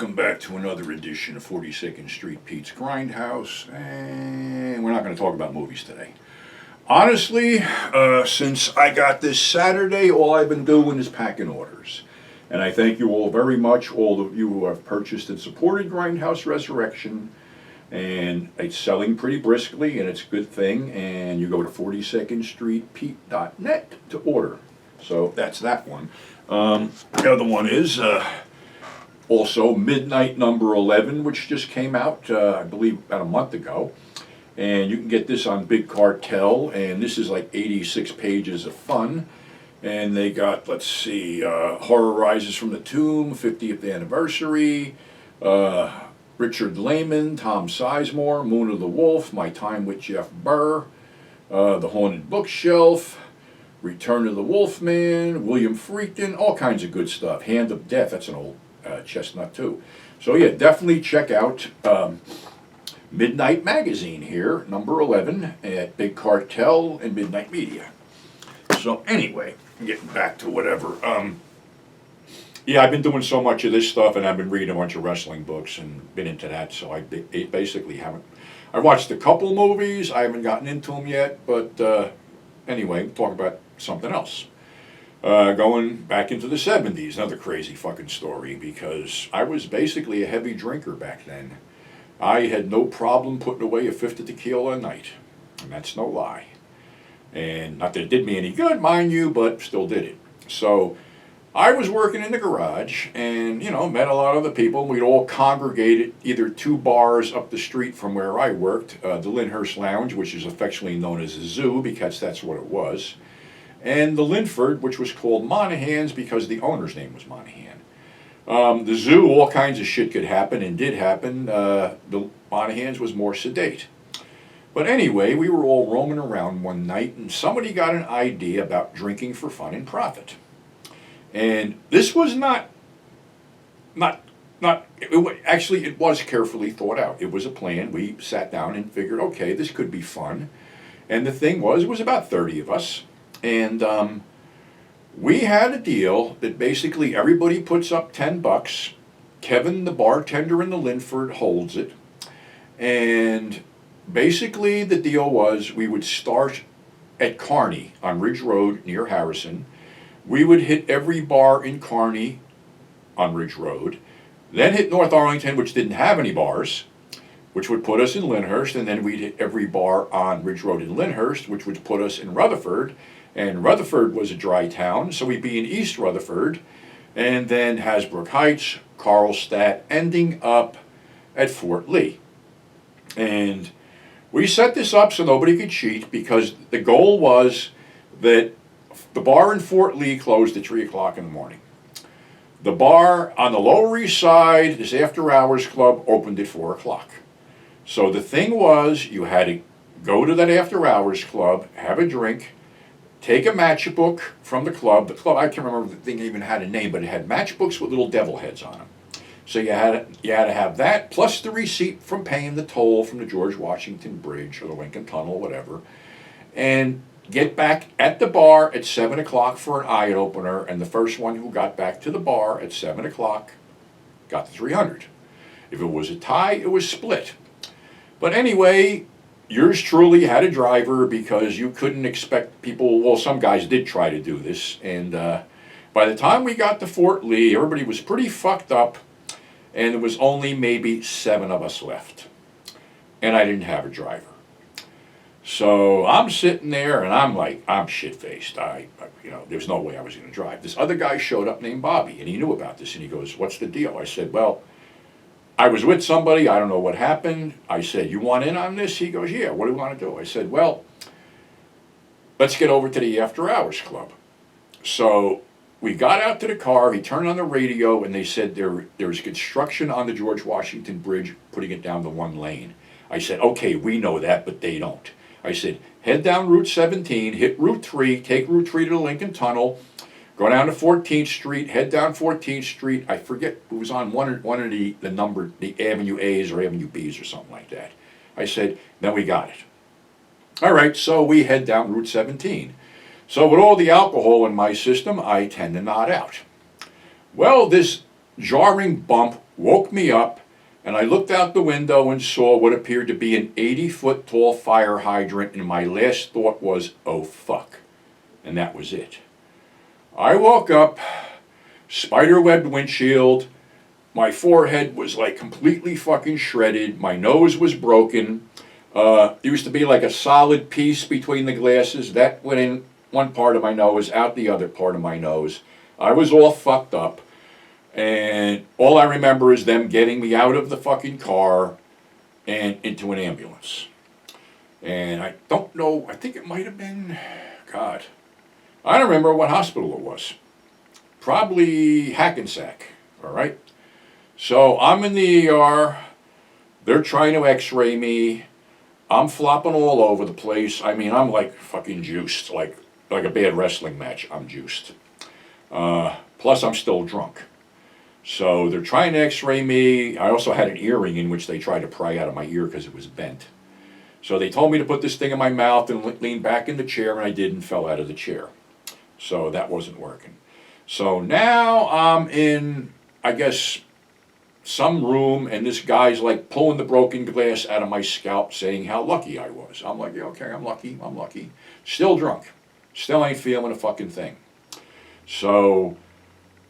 welcome back to another edition of 42nd Street Pete's Grindhouse, and we're not going to talk about movies today. Honestly, since I got this Saturday, all I've been doing is packing orders. And I thank you all very much, all of you who have purchased and supported Grindhouse Resurrection, and it's selling pretty briskly, and it's a good thing, and you go to 42ndstreetpete.net to order. So that's that one. The other one is... also, Midnight Number 11, which just came out, I believe, about a month ago. And you can get this on Big Cartel, and this is like 86 pages of fun. And they got, let's see, Horror Rises from the Tomb, 50th Anniversary, Richard Lehman, Tom Sizemore, Moon of the Wolf, My Time with Jeff Burr, The Haunted Bookshelf, Return of the Wolfman, William Friedkin, all kinds of good stuff. Hand of Death, that's an old chestnut too. So yeah, definitely check out Midnight Magazine here, number 11 at Big Cartel and Midnight Media. So anyway, getting back to whatever. Yeah, I've been doing so much of this stuff, and I've been reading a bunch of wrestling books and been into that. So I basically haven't. I watched a couple movies. I haven't gotten into them yet, but anyway, talk about something else. Going back into the 70s, another crazy fucking story, because I was basically a heavy drinker back then. I had no problem putting away a fifth of tequila a night, and that's no lie. And not that it did me any good, mind you, but still did it. So I was working in the garage and, met a lot of other people. We'd all congregated either two bars up the street from where I worked, the Lyndhurst Lounge, which is affectionately known as the Zoo, because that's what it was, and the Linford, which was called Monahan's because the owner's name was Monahan. The Zoo, all kinds of shit could happen and did happen. The Monahan's was more sedate. But anyway, we were all roaming around one night, and somebody got an idea about drinking for fun and profit. And this was actually, it was carefully thought out. It was a plan. We sat down and figured, okay, this could be fun. And the thing was, it was about 30 of us. And we had a deal that basically everybody puts up $10. Kevin, the bartender in the Linford, holds it. And basically the deal was we would start at Kearney on Ridge Road near Harrison. We would hit every bar in Kearney on Ridge Road, then hit North Arlington, which didn't have any bars, which would put us in Lyndhurst, and then we'd hit every bar on Ridge Road in Lyndhurst, which would put us in Rutherford. And Rutherford was a dry town, so we'd be in East Rutherford, and then Hasbrook Heights, Carlstadt, ending up at Fort Lee. And we set this up so nobody could cheat, because the goal was that the bar in Fort Lee closed at 3 o'clock in the morning. The bar on the Lower East Side, this after-hours club, opened at 4 o'clock. So the thing was, you had to go to that after-hours club, have a drink, take a matchbook from the club. The club, I can't remember if the thing even had a name, but it had matchbooks with little devil heads on them. So you had to have that, plus the receipt from paying the toll from the George Washington Bridge or the Lincoln Tunnel, whatever, and get back at the bar at 7 o'clock for an eye opener, and the first one who got back to the bar at 7 o'clock got the 300. If it was a tie, it was split. But anyway, yours truly had a driver, because you couldn't expect people, well, some guys did try to do this, and by the time we got to Fort Lee, everybody was pretty fucked up, and there was only maybe 7 of us left. And I didn't have a driver. So I'm sitting there, and I'm shit-faced. There's no way I was going to drive. This other guy showed up named Bobby, and he knew about this, and he goes, "What's the deal?" I said, "Well, I was with somebody. I don't know what happened." I said, "You want in on this?" He goes, "Yeah, what do you want to do?" I said, "Well, let's get over to the after-hours club." So we got out to the car, he turned on the radio, and they said there's construction on the George Washington Bridge, putting it down to 1 lane. I said, okay, we know that, but they don't. I said, head down Route 17, hit Route 3, take Route 3 to the Lincoln Tunnel, go down to 14th Street, head down 14th Street. I forget, it was on one of the Avenue A's or Avenue B's or something like that. I said, then we got it. All right, so we head down Route 17. So with all the alcohol in my system, I tend to nod out. Well, this jarring bump woke me up, and I looked out the window and saw what appeared to be an 80-foot tall fire hydrant, and my last thought was, oh fuck. And that was it. I woke up, spider-webbed windshield, my forehead was like completely fucking shredded, my nose was broken. There used to be like a solid piece between the glasses. That went in one part of my nose, out the other part of my nose. I was all fucked up. And all I remember is them getting me out of the fucking car and into an ambulance. And I don't know, I think it might have been, God, I don't remember what hospital it was. Probably Hackensack, all right? So I'm in the ER. They're trying to x-ray me. I'm flopping all over the place. I mean, I'm like fucking juiced, like a bad wrestling match. I'm juiced. Plus, I'm still drunk. So they're trying to x-ray me. I also had an earring in which they tried to pry out of my ear because it was bent. So they told me to put this thing in my mouth and lean back in the chair, and I did and fell out of the chair. So that wasn't working. So now I'm in, I guess, some room, and this guy's like pulling the broken glass out of my scalp, saying how lucky I was. I'm like, yeah, okay, I'm lucky. Still drunk. Still ain't feeling a fucking thing. So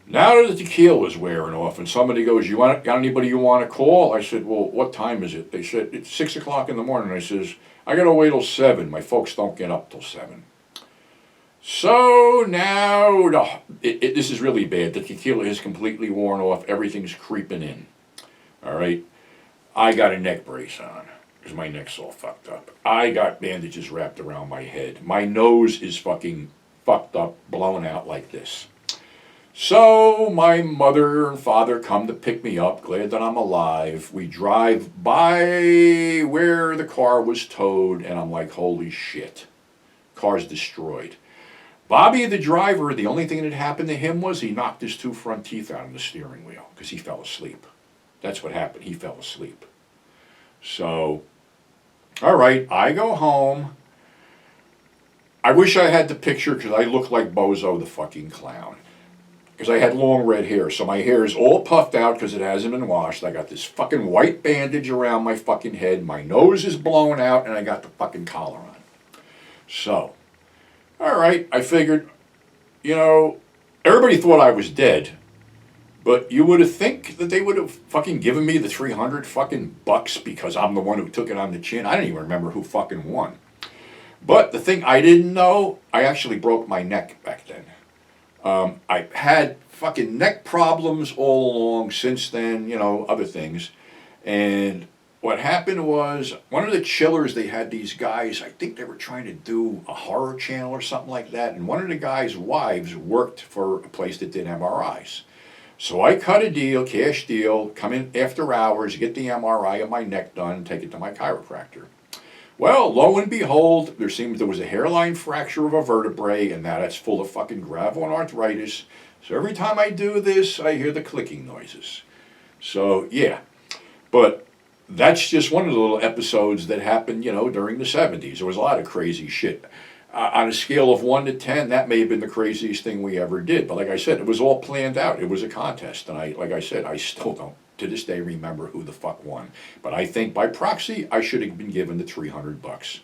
now that the tequila is wearing off, and somebody goes, got anybody you want to call? I said, well, what time is it? They said, it's 6 o'clock in the morning. I says, I got to wait till 7. My folks don't get up till 7. So now, this is really bad. The tequila is completely worn off. Everything's creeping in. All right? I got a neck brace on because my neck's all fucked up. I got bandages wrapped around my head. My nose is fucking fucked up, blown out like this. So my mother and father come to pick me up, glad that I'm alive. We drive by where the car was towed, and I'm like, holy shit. Car's destroyed. Bobby, the driver, the only thing that happened to him was he knocked his 2 front teeth out of the steering wheel because he fell asleep. That's what happened. He fell asleep. So, all right, I go home. I wish I had the picture because I look like Bozo the fucking clown. Because I had long red hair, so my hair is all puffed out because it hasn't been washed. I got this fucking white bandage around my fucking head. My nose is blown out, and I got the fucking collar on. So, all right, I figured, everybody thought I was dead, but you would have think that they would have fucking given me the 300 fucking bucks because I'm the one who took it on the chin. I don't even remember who fucking won. But the thing I didn't know, I actually broke my neck back then. I had fucking neck problems all along since then, other things. And what happened was, one of the chillers, they had these guys, I think they were trying to do a horror channel or something like that, and one of the guys' wives worked for a place that did MRIs. So I cut a deal, cash deal, come in after hours, get the MRI of my neck done, take it to my chiropractor. Well, lo and behold, there was a hairline fracture of a vertebrae, and now that's full of fucking gravel and arthritis. So every time I do this, I hear the clicking noises. So, yeah. But that's just one of the little episodes that happened, during the 70s. There was a lot of crazy shit. On a scale of 1 to 10, that may have been the craziest thing we ever did. But like I said, it was all planned out. It was a contest. And I still don't, to this day, remember who the fuck won. But I think by proxy, I should have been given the 300 bucks.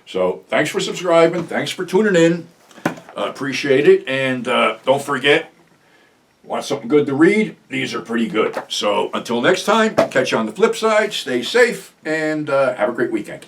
So thanks for subscribing. Thanks for tuning in. Appreciate it. And don't forget, want something good to read? These are pretty good. So until next time, catch you on the flip side. Stay safe and have a great weekend.